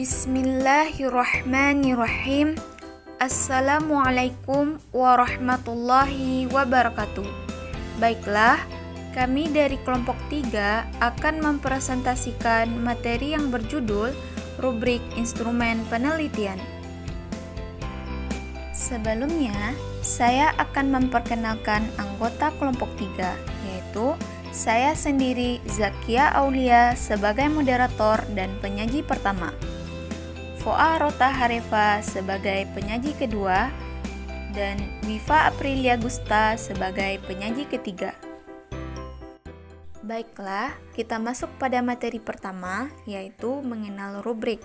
Bismillahirrahmanirrahim. Assalamualaikum warahmatullahi wabarakatuh. Baiklah, kami dari kelompok 3 akan mempresentasikan materi yang berjudul Rubrik Instrumen Penelitian. Sebelumnya, saya akan memperkenalkan anggota kelompok 3, yaitu saya sendiri, Zakia Aulia, sebagai moderator dan penyaji pertama, Foa Rota Harefa sebagai penyaji kedua, dan Wifa Aprilia Gusta sebagai penyaji ketiga. Baiklah, kita masuk pada materi pertama, yaitu mengenal rubrik.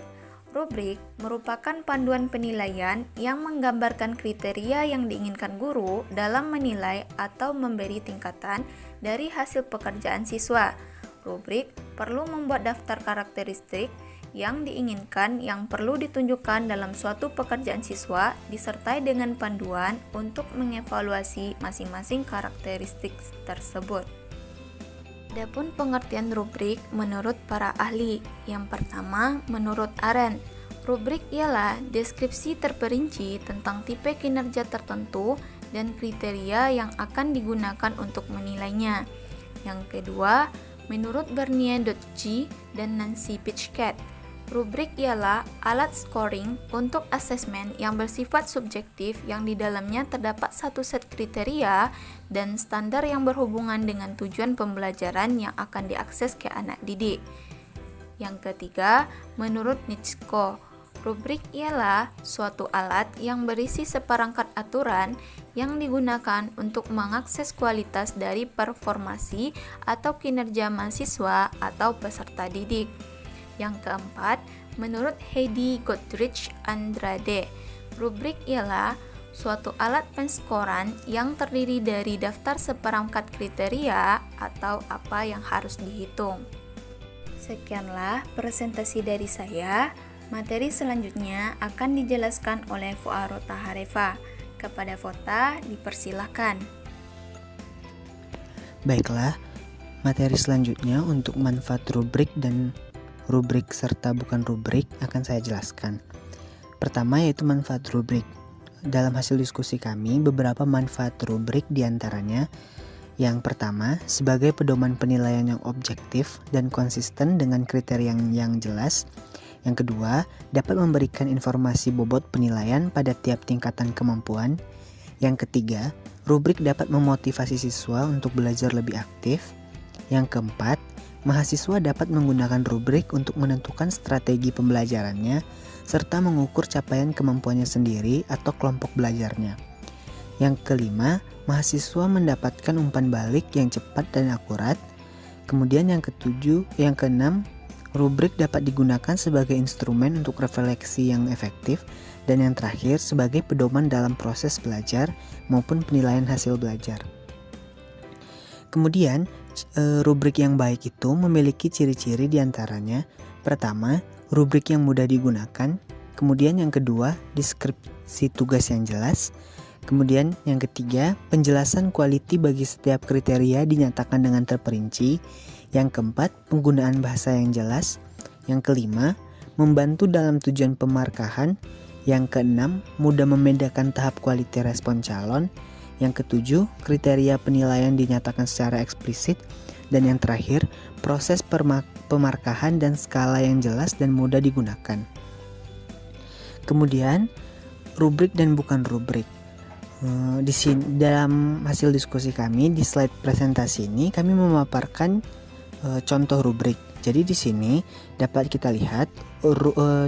Rubrik merupakan panduan penilaian yang menggambarkan kriteria yang diinginkan guru dalam menilai atau memberi tingkatan dari hasil pekerjaan siswa. Rubrik perlu membuat daftar karakteristik yang diinginkan yang perlu ditunjukkan dalam suatu pekerjaan siswa disertai dengan panduan untuk mengevaluasi masing-masing karakteristik tersebut. Adapun pengertian rubrik menurut para ahli. Yang pertama, menurut Arendt, rubrik ialah deskripsi terperinci tentang tipe kinerja tertentu dan kriteria yang akan digunakan untuk menilainya. Yang kedua, menurut Bernie Dodge dan Nancy Pitchcat, rubrik ialah alat scoring untuk asesmen yang bersifat subjektif yang di dalamnya terdapat satu set kriteria dan standar yang berhubungan dengan tujuan pembelajaran yang akan diakses ke anak didik. Yang ketiga, menurut Nietzsche, rubrik ialah suatu alat yang berisi seperangkat aturan yang digunakan untuk mengakses kualitas dari performasi atau kinerja mahasiswa atau peserta didik. Yang keempat, menurut Heidi Gottfried Andrade, rubrik ialah suatu alat penskoran yang terdiri dari daftar seperangkat kriteria atau apa yang harus dihitung. Sekianlah presentasi dari saya. Materi selanjutnya akan dijelaskan oleh Foa Rota Harefa. Kepada Fota, dipersilahkan. Baiklah, materi selanjutnya untuk manfaat rubrik dan rubrik serta bukan rubrik akan saya jelaskan. Pertama yaitu manfaat rubrik. Dalam hasil diskusi kami, beberapa manfaat rubrik diantaranya: yang pertama, sebagai pedoman penilaian yang objektif dan konsisten dengan kriteria yang jelas. Yang kedua, dapat memberikan informasi bobot penilaian pada tiap tingkatan kemampuan. Yang ketiga, rubrik dapat memotivasi siswa untuk belajar lebih aktif. Yang keempat, mahasiswa dapat menggunakan rubrik untuk menentukan strategi pembelajarannya serta mengukur capaian kemampuannya sendiri atau kelompok belajarnya. Yang kelima, mahasiswa mendapatkan umpan balik yang cepat dan akurat. Kemudian yang keenam, rubrik dapat digunakan sebagai instrumen untuk refleksi yang efektif. Dan yang terakhir, sebagai pedoman dalam proses belajar maupun penilaian hasil belajar. Kemudian, rubrik yang baik itu memiliki ciri-ciri diantaranya: pertama, rubrik yang mudah digunakan. Kemudian yang kedua, deskripsi tugas yang jelas. Kemudian yang ketiga, penjelasan quality bagi setiap kriteria dinyatakan dengan terperinci. Yang keempat, penggunaan bahasa yang jelas. Yang kelima, membantu dalam tujuan pemarkahan. Yang keenam, mudah membedakan tahap quality respon calon. Yang ketujuh, kriteria penilaian dinyatakan secara eksplisit. Dan yang terakhir, proses pemarkahan dan skala yang jelas dan mudah digunakan. Kemudian, rubrik dan bukan rubrik. Di sini, dalam hasil diskusi kami di slide presentasi ini, kami memaparkan contoh rubrik. Jadi di sini dapat kita lihat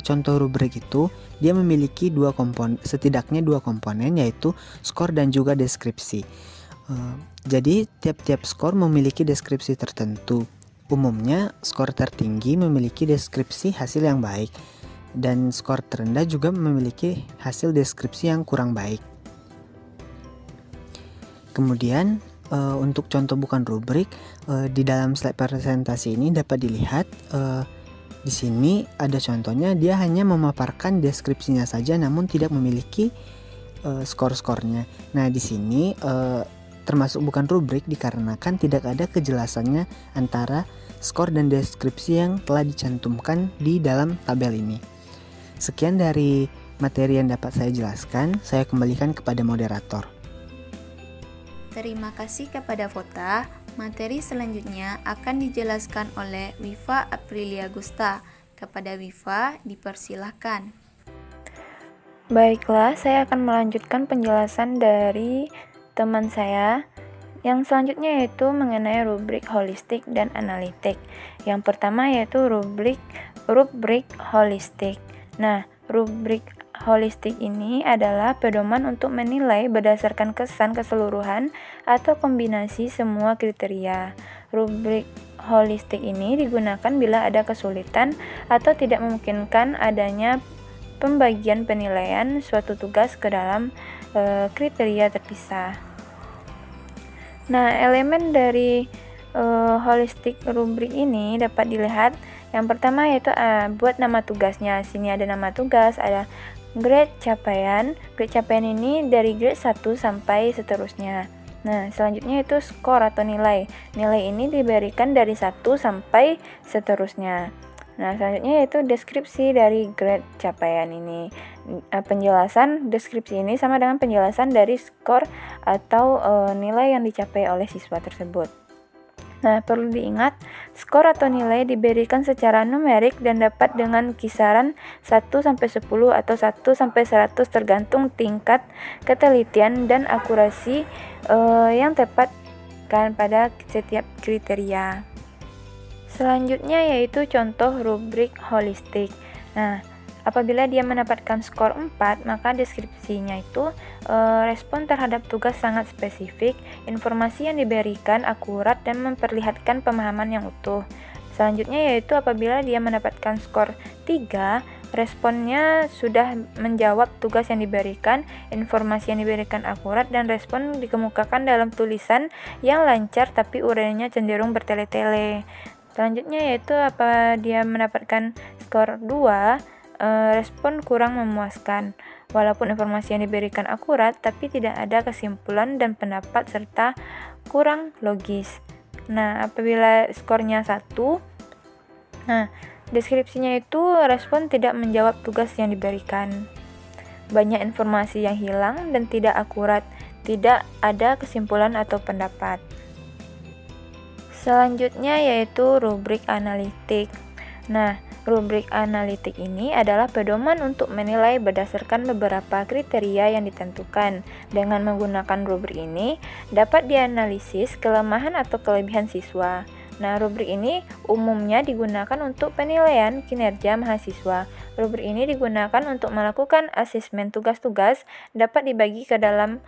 contoh rubrik itu dia memiliki setidaknya dua komponen, yaitu skor dan juga deskripsi. Jadi tiap-tiap skor memiliki deskripsi tertentu. Umumnya skor tertinggi memiliki deskripsi hasil yang baik dan skor terendah juga memiliki hasil deskripsi yang kurang baik. Kemudian untuk contoh bukan rubrik, di dalam slide presentasi ini dapat dilihat di sini ada contohnya, dia hanya memaparkan deskripsinya saja namun tidak memiliki skor-skornya. Nah, di sini termasuk bukan rubrik dikarenakan tidak ada kejelasannya antara skor dan deskripsi yang telah dicantumkan di dalam tabel ini. Sekian dari materi yang dapat saya jelaskan, saya kembalikan kepada moderator. Terima kasih kepada Vota. Materi selanjutnya akan dijelaskan oleh Wifa Aprilia Gusta. Kepada Wifa, dipersilahkan. Baiklah, saya akan melanjutkan penjelasan dari teman saya. Yang selanjutnya yaitu mengenai rubrik holistik dan analitik. Yang pertama yaitu rubrik holistik. Nah, rubrik holistik ini adalah pedoman untuk menilai berdasarkan kesan keseluruhan atau kombinasi semua kriteria. Rubrik holistik ini digunakan bila ada kesulitan atau tidak memungkinkan adanya pembagian penilaian suatu tugas ke dalam kriteria terpisah. Nah, elemen dari holistik rubrik ini dapat dilihat. Yang pertama yaitu buat nama tugasnya. Sini ada nama tugas, ada grade capaian. Grade capaian ini dari grade 1 sampai seterusnya. Nah, selanjutnya itu skor atau nilai. Nilai ini diberikan dari 1 sampai seterusnya. Nah, selanjutnya yaitu deskripsi dari grade capaian ini. Penjelasan deskripsi ini sama dengan penjelasan dari skor atau nilai yang dicapai oleh siswa tersebut. Nah, perlu diingat, skor atau nilai diberikan secara numerik dan dapat dengan kisaran 1 sampai 10 atau 1 sampai 100 tergantung tingkat ketelitian dan akurasi yang tepat kan pada setiap kriteria. Selanjutnya yaitu contoh rubrik holistik. Nah, apabila dia mendapatkan skor 4, maka deskripsinya itu respon terhadap tugas sangat spesifik, informasi yang diberikan akurat dan memperlihatkan pemahaman yang utuh. Selanjutnya yaitu apabila dia mendapatkan skor 3, responnya sudah menjawab tugas yang diberikan, informasi yang diberikan akurat, dan respon dikemukakan dalam tulisan yang lancar tapi uraiannya cenderung bertele-tele. Selanjutnya yaitu apa dia mendapatkan skor 2, respon kurang memuaskan. Walaupun informasi yang diberikan akurat, tapi tidak ada kesimpulan dan pendapat serta kurang logis. Nah, apabila skornya 1, deskripsinya itu respon tidak menjawab tugas yang diberikan. Banyak informasi yang hilang dan tidak akurat, tidak ada kesimpulan atau pendapat. Selanjutnya yaitu rubrik analitik. Nah, rubrik analitik ini adalah pedoman untuk menilai berdasarkan beberapa kriteria yang ditentukan. Dengan menggunakan rubrik ini, dapat dianalisis kelemahan atau kelebihan siswa. Nah, rubrik ini umumnya digunakan untuk penilaian kinerja mahasiswa. Rubrik ini digunakan untuk melakukan asesmen tugas-tugas, dapat dibagi ke dalam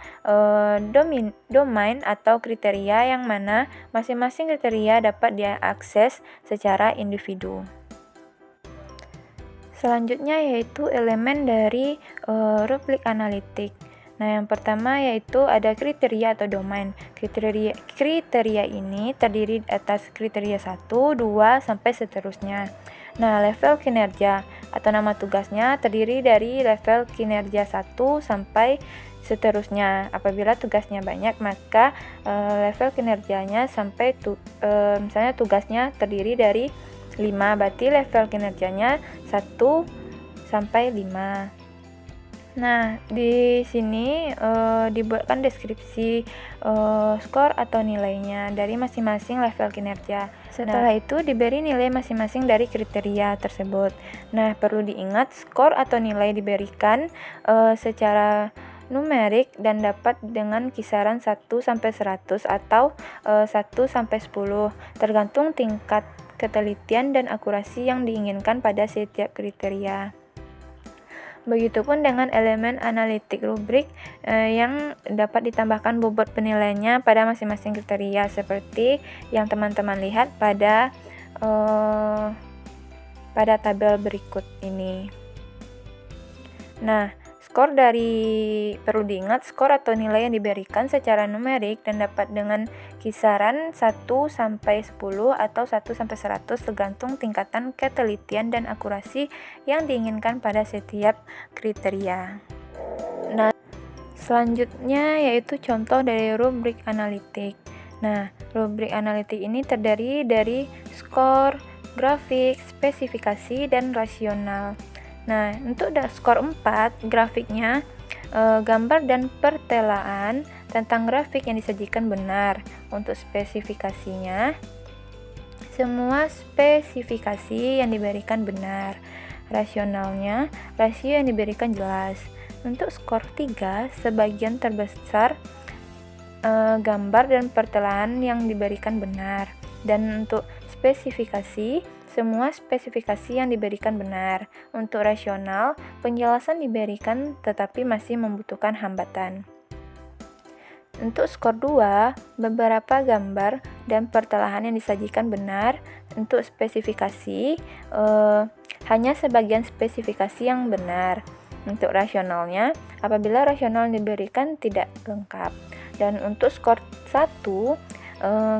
domain atau kriteria yang mana masing-masing kriteria dapat diakses secara individu. Selanjutnya yaitu elemen dari rubrik analitik. Nah, yang pertama yaitu ada kriteria atau domain. Kriteria ini terdiri atas kriteria 1, 2, sampai seterusnya. Nah, level kinerja atau nama tugasnya terdiri dari level kinerja 1 sampai seterusnya. Apabila tugasnya banyak, maka level kinerjanya sampai misalnya tugasnya terdiri dari 5, berarti level kinerjanya 1 sampai 5. Nah, di sini dibuatkan deskripsi skor atau nilainya dari masing-masing level kinerja. Setelah itu diberi nilai masing-masing dari kriteria tersebut. Nah, perlu diingat skor atau nilai diberikan secara numerik dan dapat dengan kisaran 1 sampai 100 atau 1 sampai 10 tergantung tingkat ketelitian dan akurasi yang diinginkan pada setiap kriteria. Begitupun dengan elemen analitik rubrik yang dapat ditambahkan bobot penilaiannya pada masing-masing kriteria seperti yang teman-teman lihat pada tabel berikut ini. Nah, perlu diingat skor atau nilai yang diberikan secara numerik dan dapat dengan kisaran 1 sampai 10 atau 1 sampai 100 tergantung tingkatan ketelitian dan akurasi yang diinginkan pada setiap kriteria. Nah, selanjutnya yaitu contoh dari rubrik analitik. Nah, rubrik analitik ini terdiri dari skor, grafik, spesifikasi, dan rasional. Nah, untuk skor 4, grafiknya gambar dan pertelaan tentang grafik yang disajikan benar. Untuk spesifikasinya, semua spesifikasi yang diberikan benar. Rasionalnya, rasio yang diberikan jelas. Untuk skor 3, sebagian terbesar gambar dan pertelaan yang diberikan benar. Dan untuk spesifikasi, semua spesifikasi yang diberikan benar. Untuk rasional, penjelasan diberikan tetapi masih membutuhkan hambatan. Untuk skor 2, beberapa gambar dan pertelaan yang disajikan benar. Untuk spesifikasi, hanya sebagian spesifikasi yang benar. Untuk rasionalnya, apabila rasional yang diberikan tidak lengkap. Dan untuk skor 1,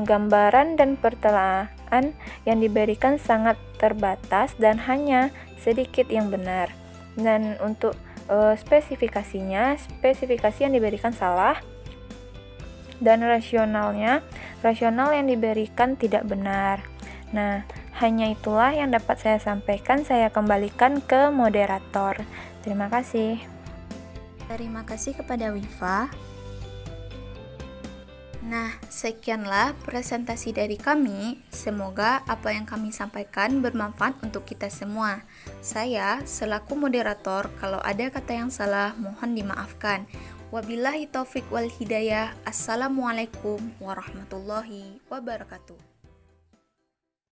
gambaran dan pertelaan yang diberikan sangat terbatas dan hanya sedikit yang benar. Dan untuk spesifikasinya, spesifikasi yang diberikan salah. Dan rasionalnya, rasional yang diberikan tidak benar. Nah, hanya itulah yang dapat saya sampaikan. Saya kembalikan ke moderator. Terima kasih. Terima kasih kepada Wifa. Nah, sekianlah presentasi dari kami. Semoga apa yang kami sampaikan bermanfaat untuk kita semua. Saya, selaku moderator, kalau ada kata yang salah, mohon dimaafkan. Wabillahi taufik wal hidayah. Assalamualaikum warahmatullahi wabarakatuh.